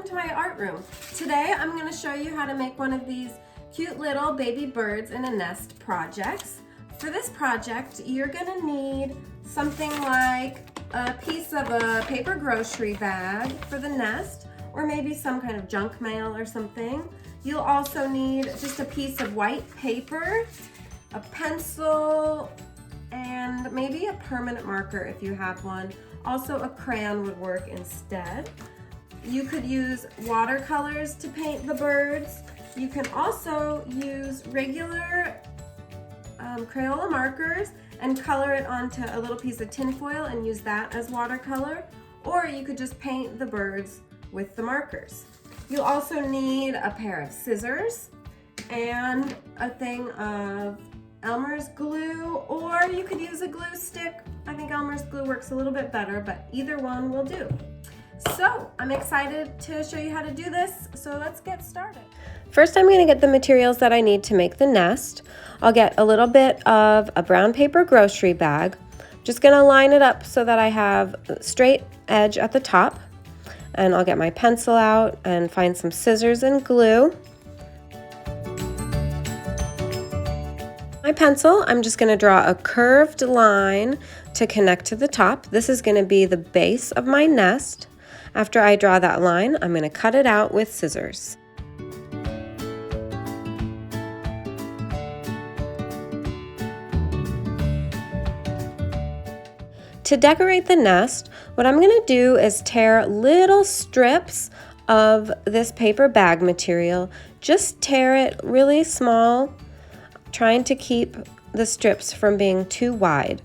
welcome to my art room. Today I'm going to show you how to make one of these cute little baby birds in a nest projects. For this project, you're going to need something like a piece of a paper grocery bag for the nest, or maybe some kind of junk mail or something. You'll also need just a piece of white paper, a pencil, and maybe a permanent marker if you have one. Also, a crayon would work instead. You could use watercolors to paint the birds. You can also use regular Crayola markers and color it onto a little piece of tin foil and use that as watercolor, or you could just paint the birds with the markers. You'll also need a pair of scissors and a thing of Elmer's glue, or you could use a glue stick. I think Elmer's glue works a little bit better, but either one will do. So I'm excited to show you how to do this, so let's get started. First, I'm going to get the materials that I need to make the nest. I'll get a little bit of a brown paper grocery bag. Just going to line it up so that I have a straight edge at the top. And I'll get my pencil out and find some scissors and glue. My pencil, I'm just going to draw a curved line to connect to the top. This is going to be the base of my nest. After I draw that line, I'm going to cut it out with scissors. To decorate the nest, what I'm going to do is tear little strips of this paper bag material. Just tear it really small, trying to keep the strips from being too wide.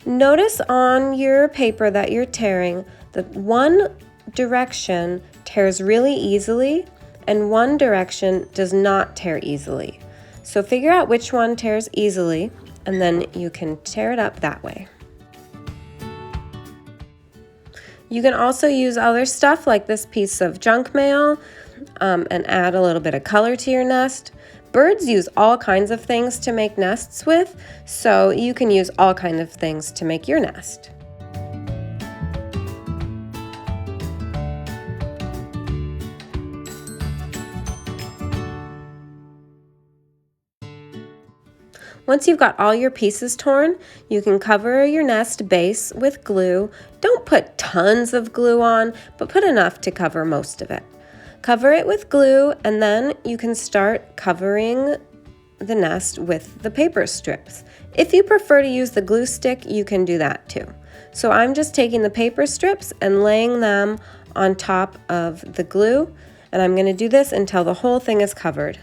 Notice on your paper that you're tearing that one direction tears really easily and one direction does not tear easily. So figure out which one tears easily and then you can tear it up that way. You can also use other stuff like this piece of junk mail and add a little bit of color to your nest. Birds use all kinds of things to make nests with, so you can use all kinds of things to make your nest. Once you've got all your pieces torn, you can cover your nest base with glue. Don't put tons of glue on, but put enough to cover most of it. Cover it with glue, and then you can start covering the nest with the paper strips. If you prefer to use the glue stick, you can do that too. So I'm just taking the paper strips and laying them on top of the glue, and I'm going to do this until the whole thing is covered.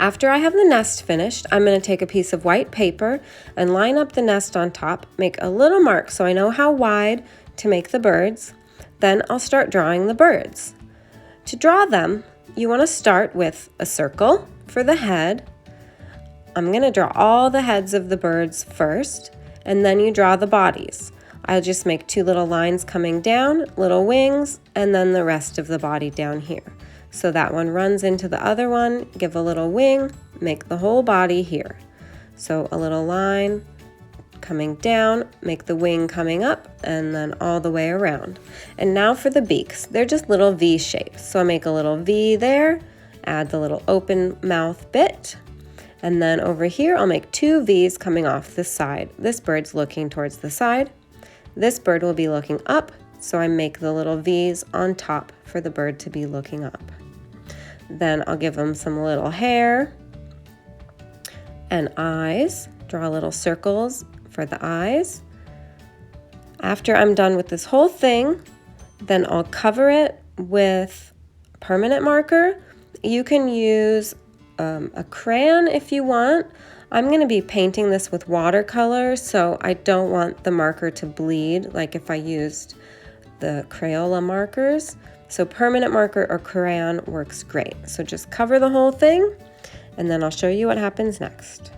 After I have the nest finished, I'm going to take a piece of white paper and line up the nest on top, make a little mark so I know how wide to make the birds. Then I'll start drawing the birds. To draw them, you want to start with a circle for the head. I'm going to draw all the heads of the birds first, and then you draw the bodies. I'll just make two little lines coming down, little wings, and then the rest of the body down here. So that one runs into the other one, give a little wing, make the whole body here. So a little line coming down, make the wing coming up, and then all the way around. And now for the beaks. They're just little V shapes. So I make a little V there, add the little open mouth bit, and then over here I'll make two V's coming off this side. This bird's looking towards the side. This bird will be looking up So I make the little V's on top for the bird to be looking up. Then I'll give them some little hair and eyes. Draw little circles for the eyes. After I'm done with this whole thing, then I'll cover it with permanent marker. You can use a crayon if you want. I'm going to be painting this with watercolor, so I don't want the marker to bleed like if I used the Crayola markers. So permanent marker or crayon works great. So just cover the whole thing, and then I'll show you what happens next.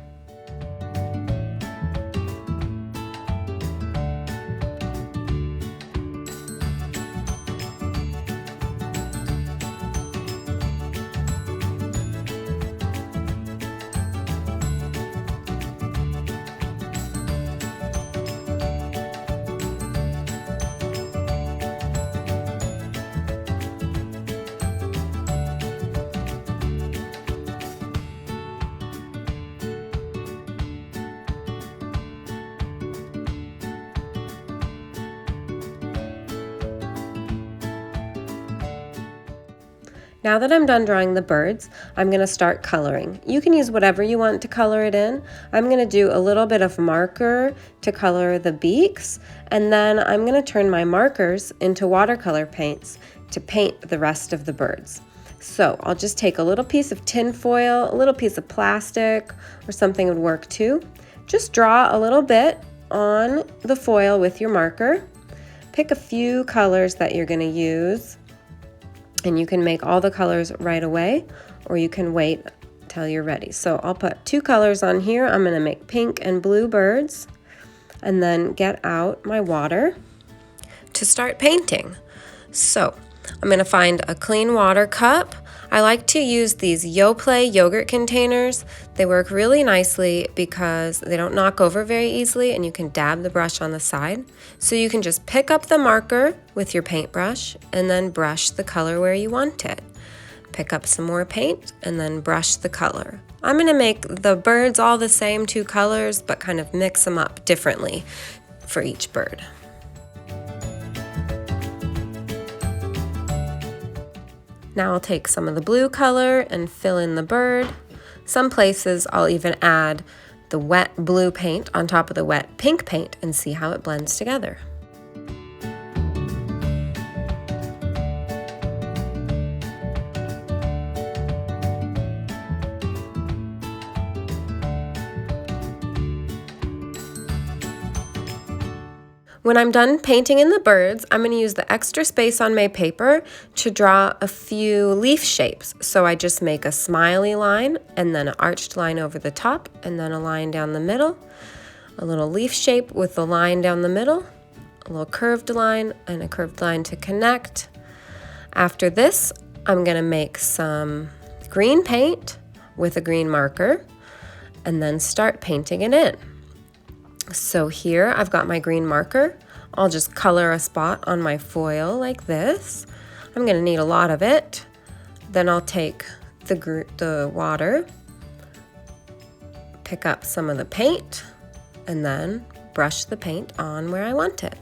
Now that I'm done drawing the birds, I'm going to start coloring. You can use whatever you want to color it in. I'm going to do a little bit of marker to color the beaks, and then I'm going to turn my markers into watercolor paints to paint the rest of the birds. So I'll just take a little piece of tin foil, a little piece of plastic, or something would work too. Just draw a little bit on the foil with your marker. Pick a few colors that you're going to use. And you can make all the colors right away, or you can wait till you're ready. So I'll put 2 colors on here. I'm going to make pink and blue birds, and then get out my water to start painting. So I'm going to find a clean water cup. I like to use these Yoplait yogurt containers. They work really nicely because they don't knock over very easily, and you can dab the brush on the side. So you can just pick up the marker with your paintbrush and then brush the color where you want it. Pick up some more paint and then brush the color. I'm going to make the birds all the same 2 colors, but kind of mix them up differently for each bird. Now I'll take some of the blue color and fill in the bird. Some places I'll even add the wet blue paint on top of the wet pink paint and see how it blends together. When I'm done painting in the birds, I'm going to use the extra space on my paper to draw a few leaf shapes. So I just make a smiley line and then an arched line over the top and then a line down the middle, a little leaf shape with a line down the middle, a little curved line and a curved line to connect. After this, I'm going to make some green paint with a green marker and then start painting it in. So here I've got my green marker. I'll just color a spot on my foil like this. I'm going to need a lot of it. Then I'll take the water, pick up some of the paint, and then brush the paint on where I want it.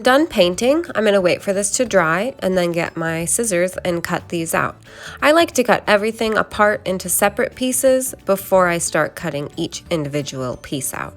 Done painting, I'm going to wait for this to dry and then get my scissors and cut these out. I like to cut everything apart into separate pieces before I start cutting each individual piece out.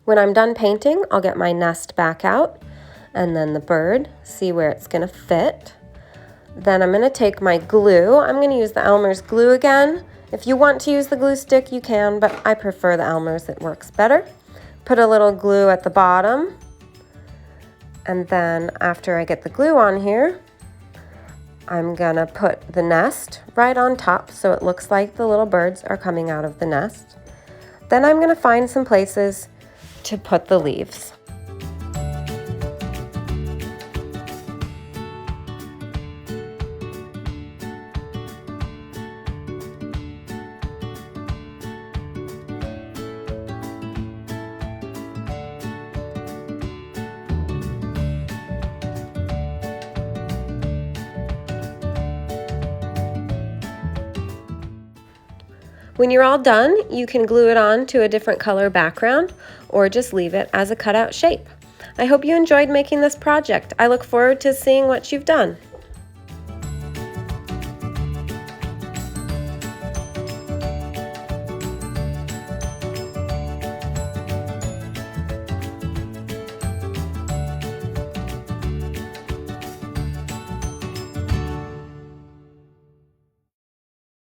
When I'm done painting, I'll get my nest back out and then the bird, see where it's gonna fit. Then I'm gonna take my glue. I'm gonna use the Elmer's glue again. If you want to use the glue stick, you can, but I prefer the Elmer's, it works better. Put a little glue at the bottom. And then after I get the glue on here, I'm gonna put the nest right on top so it looks like the little birds are coming out of the nest. Then I'm gonna find some places to put the leaves. When you're all done, you can glue it on to a different color background or just leave it as a cutout shape. I hope you enjoyed making this project. I look forward to seeing what you've done.